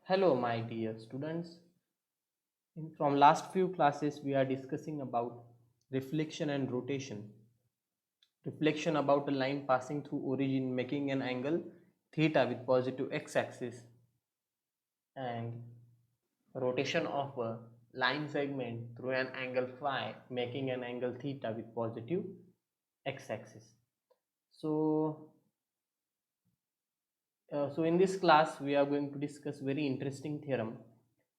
Hello, my dear students. From last few classes, we are discussing about reflection and rotation. Reflection about a line passing through origin making an angle theta with positive x-axis, and rotation of a line segment through an angle phi making an angle theta with positive x-axis. So in this class we are going to discuss very interesting theorem.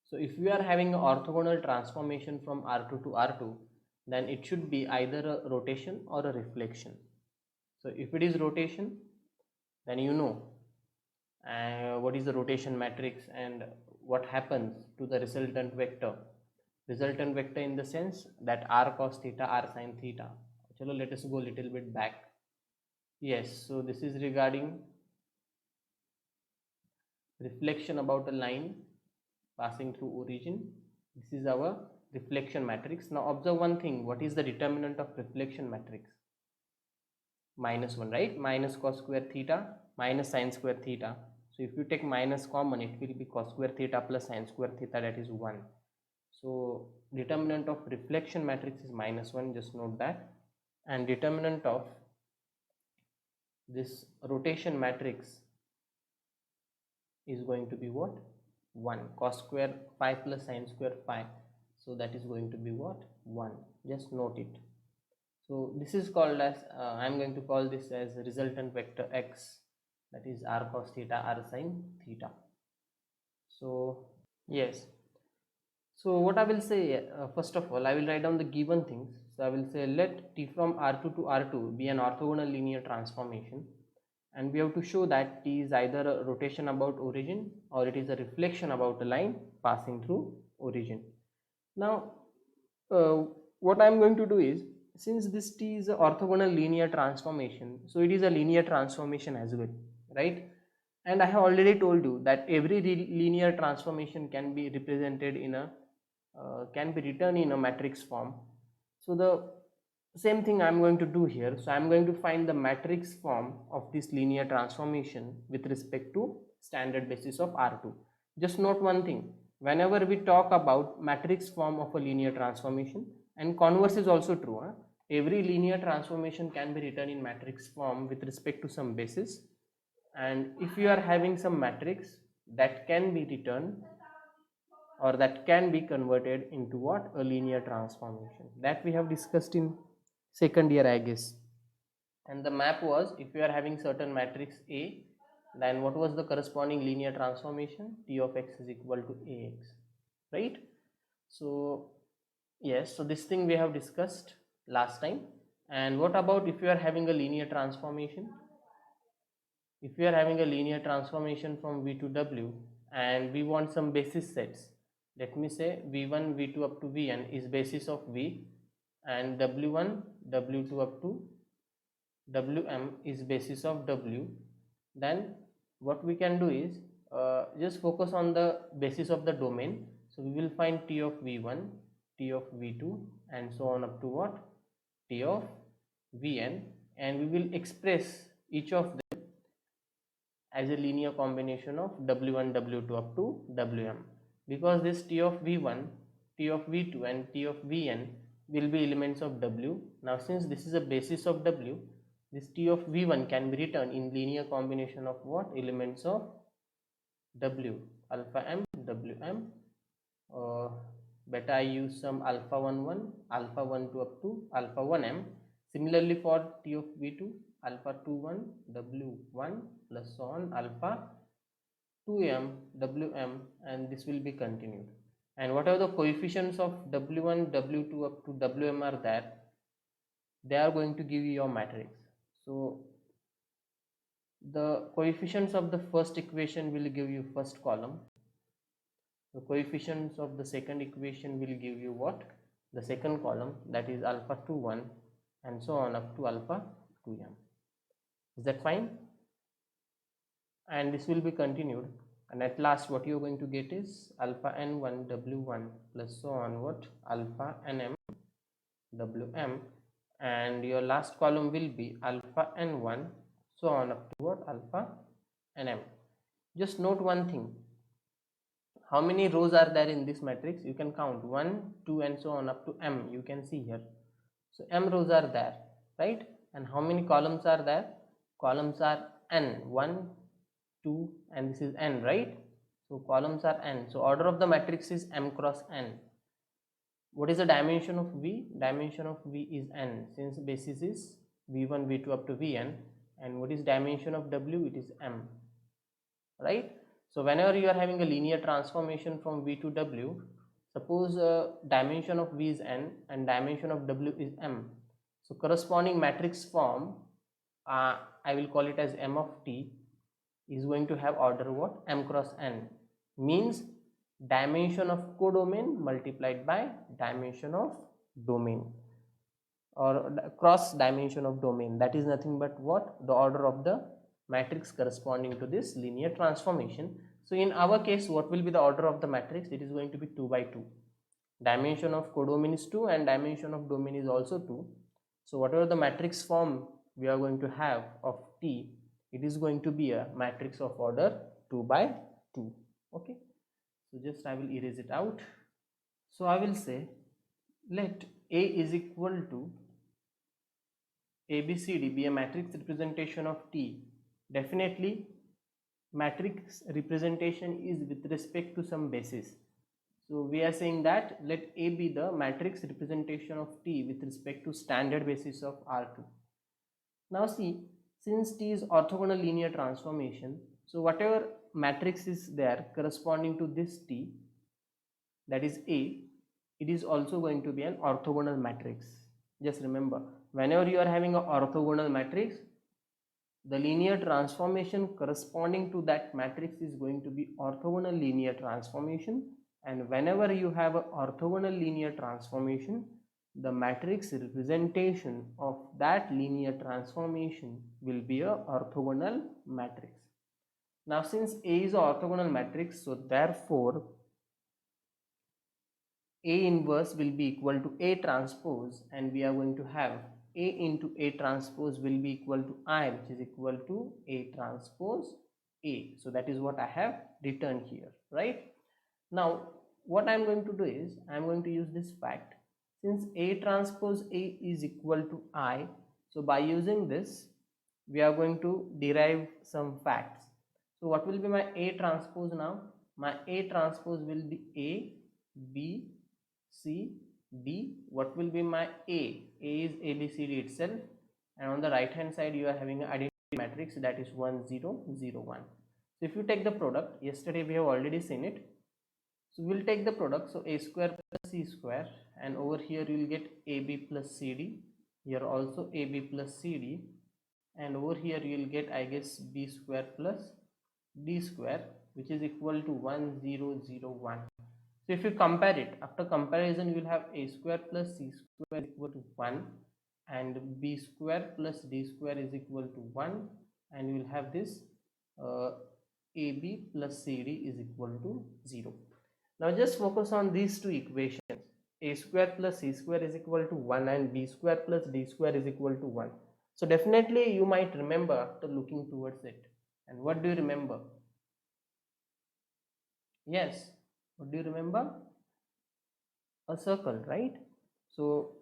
So if we are having an orthogonal transformation from R2 to R2, then it should be either a rotation or a reflection. So if it is rotation, then you know what is the rotation matrix and what happens to the resultant vector. Resultant vector in the sense that r cos theta, r sin theta. Chalo, let us go a little bit back. Yes, so this is regarding reflection about a line passing through origin. This is our reflection matrix. Now observe one thing. What is the determinant of reflection matrix? -1, right? Minus cos square theta minus sin square theta. So if you take minus common, it will be cos square theta plus sin square theta, that is 1. So determinant of reflection matrix is -1, just note that. And determinant of this rotation matrix is going to be what? 1. Cos square phi plus sin square phi, so that is going to be what? 1. Just note it. So this is called as I am going to call this as resultant vector x, that is r cos theta, r sin theta. So yes, so what I will say, first of all I will write down the given things. So I will say let T from R2 to R2 be an orthogonal linear transformation, and we have to show that T is either a rotation about origin or it is a reflection about a line passing through origin. Now what I am going to do is, since this T is an orthogonal linear transformation, so it is a linear transformation as well, right? And I have already told you that every linear transformation can be represented in a can be written in a matrix form. So the same thing I am going to do here. So I am going to find the matrix form of this linear transformation with respect to standard basis of R2. Just note one thing, whenever we talk about matrix form of a linear transformation, and converse is also true, every linear transformation can be written in matrix form with respect to some basis. And if you are having some matrix that can be written or that can be converted into what? A linear transformation, that we have discussed in second year, I guess. And the map was, if you are having certain matrix A, then what was the corresponding linear transformation? T of x is equal to Ax, right? So yes, so this thing we have discussed last time. And what about if you are having a linear transformation? If we are having a linear transformation from V to W and we want some basis sets, let me say V1, V2 up to Vn is basis of V, and W1, W2 up to Wm is basis of W, then what we can do is just focus on the basis of the domain. So we will find T of V1, T of V2 and so on up to what? T of Vn, and we will express each of them as a linear combination of W1, W2 up to Wm, because this T of V1, T of V2 and T of Vn will be elements of W. Now since this is a basis of W, this T of V1 can be written in linear combination of what? Elements of W, alpha m, Wm, beta I use some alpha 1 1, alpha 1 2 up to alpha 1m. Similarly for T of V2, alpha 2 1, W1 plus so on alpha 2m, Wm, and this will be continued. And whatever the coefficients of W1, W2 up to Wm are there, they are going to give you your matrix. So the coefficients of the first equation will give you first column. The coefficients of the second equation will give you what? The second column, that is alpha 2 1 and so on up to alpha 2m. Is that fine? And this will be continued, and at last what you are going to get is alpha n1 W1 plus so on what? Alpha nm Wm, and your last column will be alpha n1 so on up to what? Alpha nm. Just note one thing, how many rows are there in this matrix? You can count 1, 2 and so on up to m. You can see here. So m rows are there, right? And how many columns are there? Columns are n, 1, 2 and this is n, right? So columns are n. So order of the matrix is m cross n. What is the dimension of V? Dimension of V is n, since basis is V1, V2 up to Vn. And what is dimension of W? It is m, right? So whenever you are having a linear transformation from V to W, suppose dimension of V is n and dimension of W is m. So corresponding matrix form, I will call it as m of t, is going to have order what? M cross n, means dimension of codomain multiplied by dimension of domain, or cross dimension of domain. That is nothing but what? The order of the matrix corresponding to this linear transformation. So in our case, what will be the order of the matrix? It is going to be 2 by 2. Dimension of codomain is 2 and dimension of domain is also 2. So whatever the matrix form we are going to have of T, it is going to be a matrix of order 2 by 2. Okay, so just I will erase it out. So I will say let A is equal to ABCD be a matrix representation of T. Definitely matrix representation is with respect to some basis. So we are saying that let A be the matrix representation of T with respect to standard basis of R2. Now see, since T is orthogonal linear transformation, so whatever matrix is there corresponding to this T, that is A, it is also going to be an orthogonal matrix. Just remember, whenever you are having an orthogonal matrix, the linear transformation corresponding to that matrix is going to be orthogonal linear transformation, and whenever you have an orthogonal linear transformation, the matrix representation of that linear transformation will be a orthogonal matrix. Now since A is an orthogonal matrix, so therefore A inverse will be equal to A transpose, and we are going to have A into A transpose will be equal to I, which is equal to A transpose A. So that is what I have written here, right? Now what I am going to do is I am going to use this fact. Since A transpose A is equal to I, so by using this we are going to derive some facts. So what will be my A transpose now? My A transpose will be A, B, C, D. What will be my A? A is ABCD itself, and on the right hand side you are having an identity matrix, that is 1 0 0 1. So if you take the product, yesterday we have already seen it, so we'll take the product. So A square plus C square, and over here you will get AB plus CD, here also AB plus CD, and over here you will get, I guess, B square plus D square, which is equal to 1 0 0 1. So if you compare it, after comparison you will have A square plus C square is equal to 1, and B square plus D square is equal to 1, and you will have this AB plus CD is equal to 0. Now just focus on these two equations. A square plus C square is equal to 1 and B square plus D square is equal to 1. So definitely you might remember after looking towards it. And what do you remember? Yes, what do you remember? A circle, right? So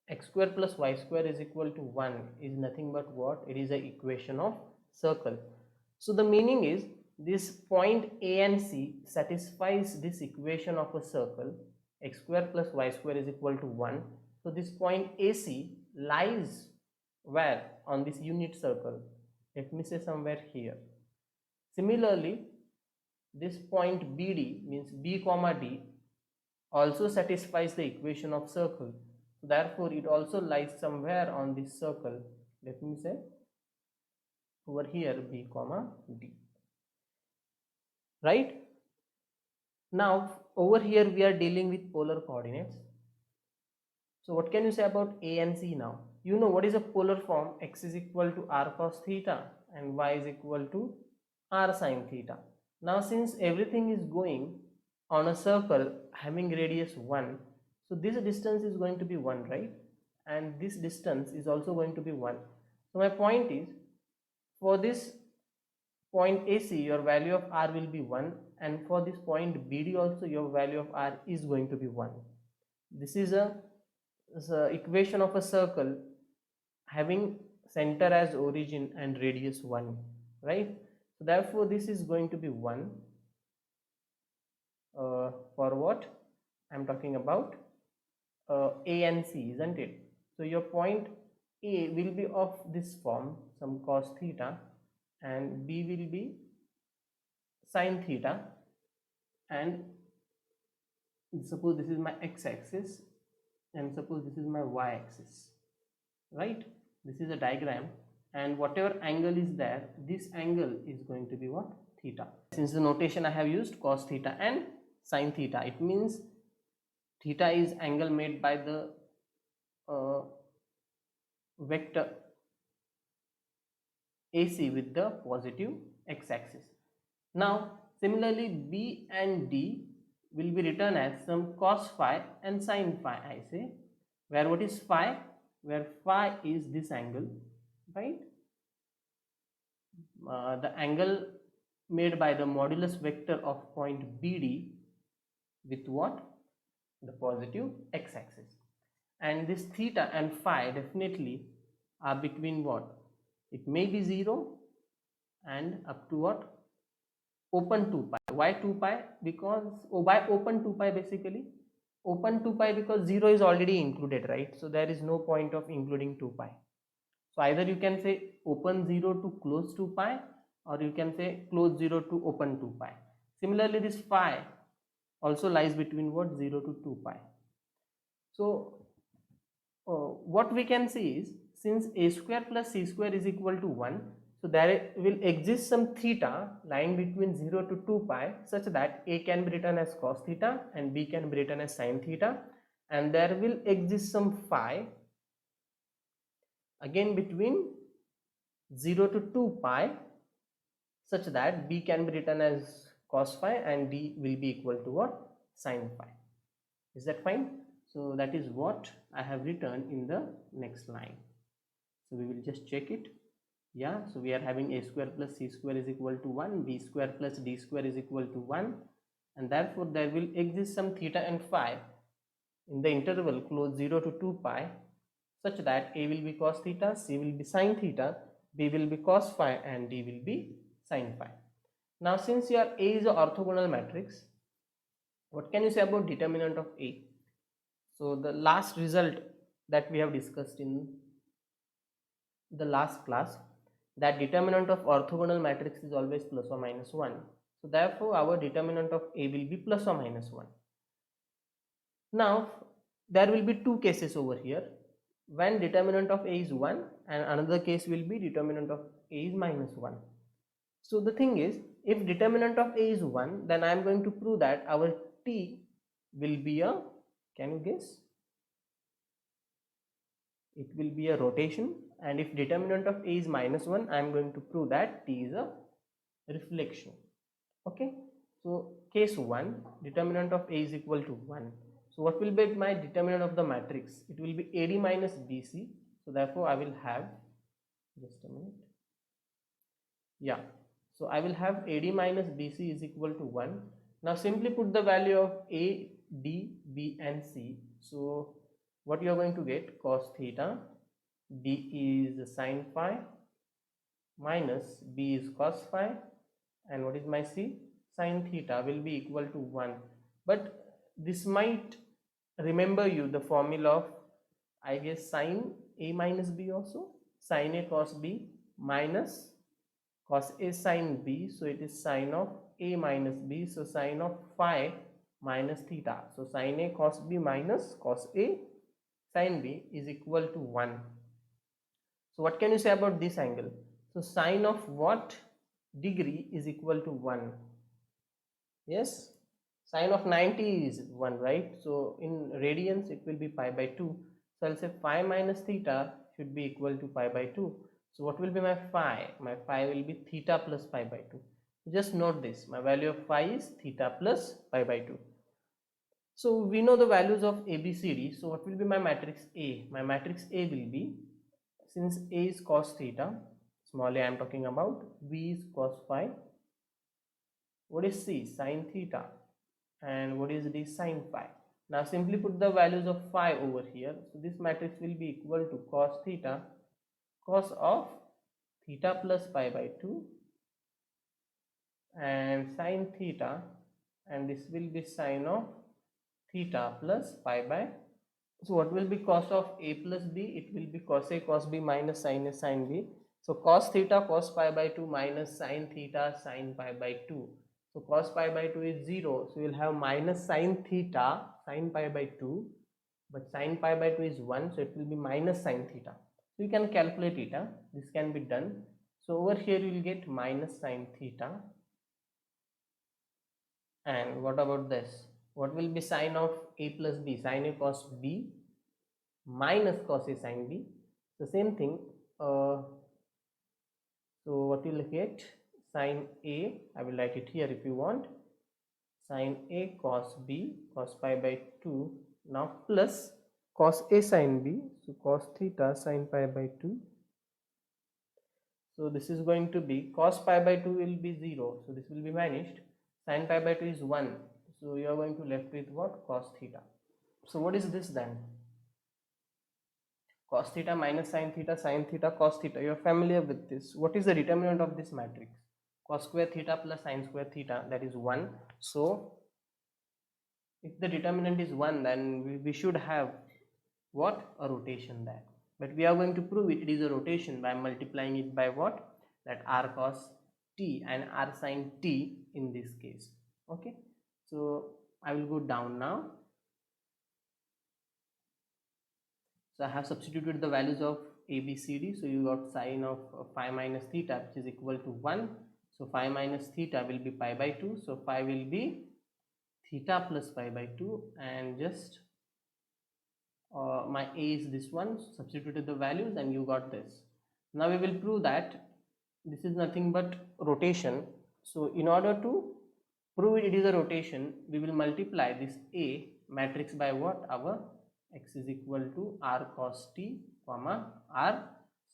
x square plus y square is equal to 1 is nothing but what? It is an equation of circle. So the meaning is this point A and C satisfies this equation of a circle, x square plus y square is equal to 1. So this point AC lies where? On this unit circle. Let me say somewhere here. Similarly, this point BD, means B comma D, also satisfies the equation of circle. Therefore it also lies somewhere on this circle. Let me say over here B comma D, right? Now over here we are dealing with polar coordinates. So what can you say about A and C now? You know what is a polar form? X is equal to r cos theta and y is equal to r sin theta. Now since everything is going on a circle having radius 1, so this distance is going to be 1, right? And this distance is also going to be 1. So my point is, for this point AC your value of r will be 1, and for this point BD also your value of r is going to be 1. This is a equation of a circle having center as origin and radius 1, right? So therefore this is going to be 1 for what I'm talking about A and C, isn't it? So your point A will be of this form, some cos theta, and B will be sin theta, and suppose this is my x-axis and suppose this is my y-axis, right? This is a diagram, and whatever angle is there, this angle is going to be what? Theta. Since the notation I have used cos theta and sin theta, it means theta is angle made by the vector AC with the positive x-axis. Now similarly B and D will be written as some cos phi and sin phi, I say, where what is phi? Where phi is this angle, right? The angle made by the modulus vector of point BD with what? The positive x-axis. And this theta and phi definitely are between what? It may be 0 and up to what? Open 2 pi. Why 2 pi? Because why open 2 pi? Basically open 2 pi because 0 is already included, right? So there is no point of including 2 pi. So either you can say open 0 to close 2 pi, or you can say close 0 to open 2 pi. Similarly this phi also lies between what? 0 to 2 pi. So what we can see is, since a square plus c square is equal to 1, so there will exist some theta lying between 0 to 2 pi such that a can be written as cos theta and b can be written as sin theta, and there will exist some phi again between 0 to 2 pi such that b can be written as cos phi and d will be equal to what? Sin phi. Is that fine? So that is what I have written in the next line. So we will just check it. Yeah, so we are having a square plus c square is equal to 1, b square plus d square is equal to 1, and therefore there will exist some theta and phi in the interval close 0 to 2 pi such that a will be cos theta, c will be sin theta, b will be cos phi, and d will be sin phi. Now since your A is an orthogonal matrix, what can you say about determinant of A? So the last result that we have discussed in the last class, that determinant of orthogonal matrix is always plus or minus 1. So therefore our determinant of A will be plus or minus 1. Now there will be two cases over here, when determinant of A is 1 and another case will be determinant of A is minus 1. So the thing is, if determinant of A is 1, then I am going to prove that our T will be a, can you guess? It will be a rotation, and if determinant of A is minus 1, I am going to prove that T is a reflection. Okay, so case 1, determinant of A is equal to 1. So what will be my determinant of the matrix? It will be AD minus BC. So therefore I will have, just a minute, yeah, so I will have AD minus BC is equal to 1. Now simply put the value of A, D, B and C. So what you are going to get? Cos theta, D is sin phi, minus B is cos phi, and what is my C? Sin theta will be equal to 1. But this might remember you the formula of, I guess, sin A minus B also, sin A cos B minus cos A sin B, so it is sin of A minus B, so sin of phi minus theta, so sin A cos B minus cos A sin B is equal to 1. So what can you say about this angle? So sine of what degree is equal to 1? Yes, sine of 90 is 1, right? So in radians it will be pi by 2. So I'll say phi minus theta should be equal to pi by 2. So what will be my phi? My phi will be theta plus pi by 2. Just note this, my value of phi is theta plus pi by 2. So we know the values of A, B, C, D. So what will be my matrix A? My matrix A will be, since A is cos theta, small a I am talking about, B is cos phi, What is C? Sine theta. And what is D? Sine phi. Now simply put the values of phi over here. So this matrix will be equal to cos theta, cos of theta plus pi by 2, and sine theta, and this will be sine of theta plus pi by. So what will be cos of A plus B? It will be cos A cos B minus sine A sine B. So cos theta cos pi by 2 minus sine theta sine pi by 2. So cos pi by 2 is 0. So you'll have minus sine theta sine pi by 2. But sine pi by 2 is 1. So it will be minus sine theta. So you can calculate it. This can be done. So over here you will get minus sine theta. And what about this? What will be sine of A plus B? Sine A cos B minus cos A sine B. The same thing. So what you will get? Sine A, I will write it here if you want. Sine A cos B cos pi by 2 now plus cos A sine B. So cos theta sine pi by 2. So this is going to be cos pi by 2 will be 0. So this will be vanished. Sine pi by 2 is 1. So you are going to left with what? Cos theta. So what is this then? Cos theta minus sine theta, cos theta. You are familiar with this. What is the determinant of this matrix? Cos square theta plus sine square theta, that is 1. So if the determinant is 1, then we should have what? A rotation there. But we are going to prove it is a rotation by multiplying it by what? That r cos t and r sin t in this case. Okay. So I will go down now. So I have substituted the values of A, B, C, D. So you got sine of phi minus theta, which is equal to 1. So phi minus theta will be pi by 2. So phi will be theta plus pi by 2. And just my A is this one. Substituted the values and you got this. Now we will prove that this is nothing but rotation. So in order to prove it is a rotation, we will multiply this A matrix by what? Our x is equal to r cos t comma r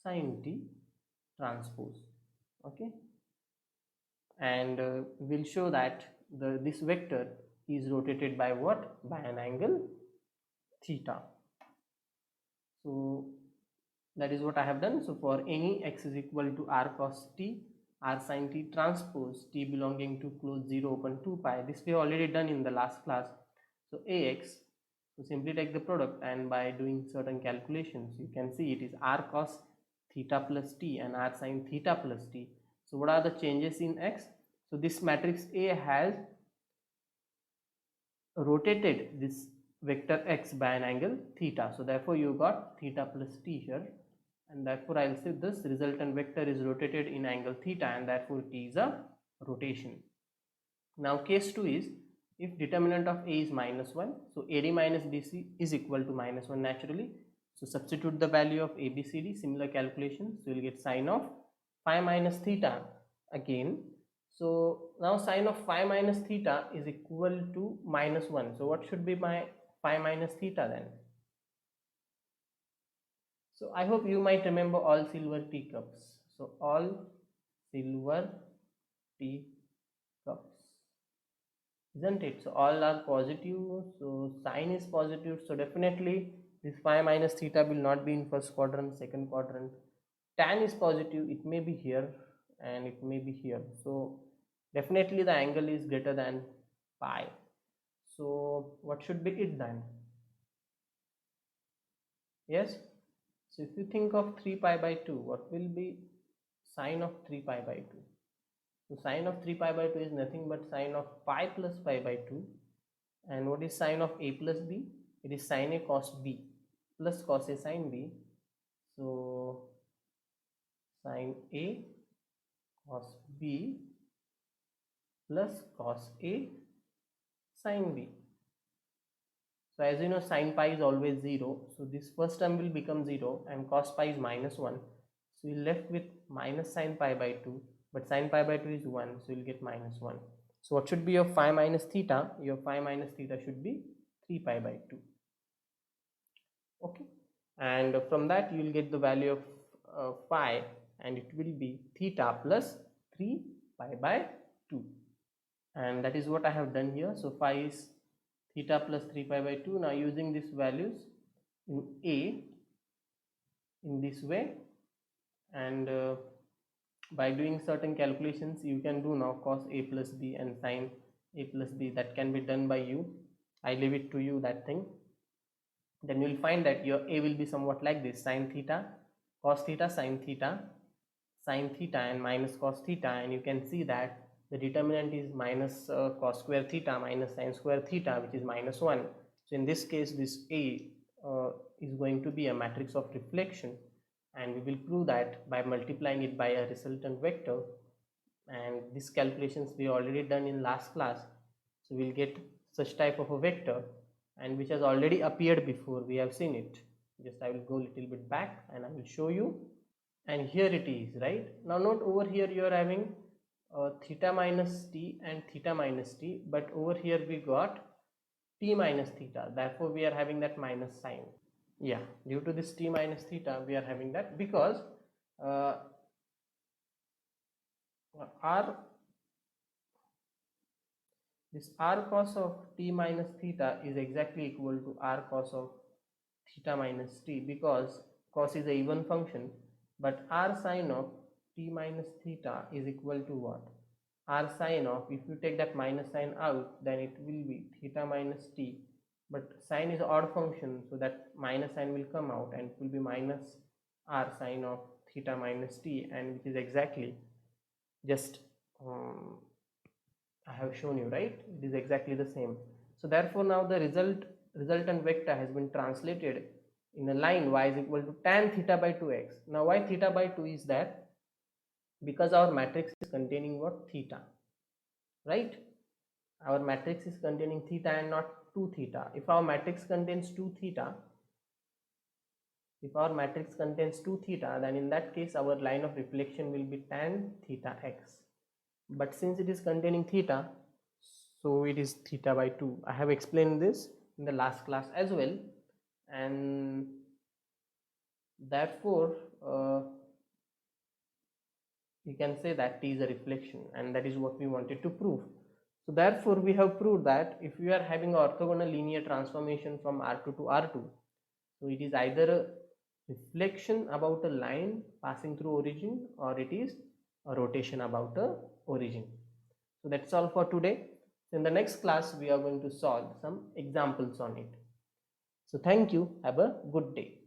sin t transpose. Okay, and we'll show that this vector is rotated by what? By an angle theta. So that is what I have done. So for any x is equal to r cos t, r sin t transpose t belonging to closed 0 open 2 pi, this we have already done in the last class. So ax, so simply take the product, and by doing certain calculations you can see it is r cos theta plus t and r sin theta plus t. So what are the changes in x? So this matrix A has rotated this vector x by an angle theta. So therefore you got theta plus t here, and therefore I'll say this resultant vector is rotated in angle theta, and therefore t is a rotation. Now case 2 is if determinant of A is minus 1, so AD minus BC is equal to minus 1 naturally. So substitute the value of ABCD, similar calculations. So you'll get sine of phi minus theta again. So now sine of phi minus theta is equal to minus 1. So what should be my phi minus theta then? So I hope you might remember all silver teacups. So all silver teacups, isn't it? So all are positive. So sine is positive. So definitely this phi minus theta will not be in first quadrant, second quadrant. Tan is positive. It may be here and it may be here. So definitely the angle is greater than pi. So what should be it then? Yes. So if you think of 3 pi by 2, what will be sine of 3 pi by 2? So sine of 3 pi by 2 is nothing but sine of pi plus pi by 2. And what is sine of A plus B? It is sine A cos B plus cos A sine B. So sine A cos B plus cos A sine B. So as you know, sine pi is always 0. So this first term will become 0 and cos pi is minus 1. So you're left with minus sine pi by 2. But sine pi by 2 is 1. So you'll get minus 1. So what should be your phi minus theta? Your phi minus theta should be 3 pi by 2. Okay. And from that you will get the value of phi, and it will be theta plus 3 pi by 2. and that is what I have done here. So phi is theta plus 3 pi by 2. Now using these values in A in this way, and by doing certain calculations you can do now cos A plus B and sin A plus B. That can be done by you. I leave it to you, that thing. Then you will find that your A will be somewhat like this: sin theta, cos theta, sin theta and minus cos theta, and you can see that the determinant is minus cos square theta minus sin square theta, which is minus 1. So in this case this A is going to be a matrix of reflection, and we will prove that by multiplying it by a resultant vector, and these calculations we already done in last class. So we'll get such type of a vector, and which has already appeared before, we have seen it. Just I will go a little bit back and I will show you, and here it is. Right now, note over here you are having theta minus t and theta minus t, but over here we got t minus theta, therefore we are having that minus sign. Yeah, due to this t minus theta we are having that, because this r cos of t minus theta is exactly equal to r cos of theta minus t, because cos is a even function, but r sin of t minus theta is equal to what? R sin of, if you take that minus sign out, then it will be theta minus t, but sine is odd function, so that minus sign will come out and it will be minus r sin of theta minus t, and which is exactly just I have shown you, right? It is exactly the same. So therefore now the resultant vector has been translated in a line y is equal to tan theta by 2x. Now why theta by 2 is that? Because our matrix is containing what? Theta, right? Our matrix is containing theta and not 2 theta. If our matrix contains 2 theta, then in that case our line of reflection will be tan theta x. But since it is containing theta, so it is theta by 2. I have explained this in the last class as well, and therefore you can say that t is a reflection, and that is what we wanted to prove. So therefore we have proved that if we are having an orthogonal linear transformation from R2 to R2, so it is either a reflection about a line passing through origin, or it is a rotation about a origin. So that's all for today. In the next class we are going to solve some examples on it. So thank you. Have a good day.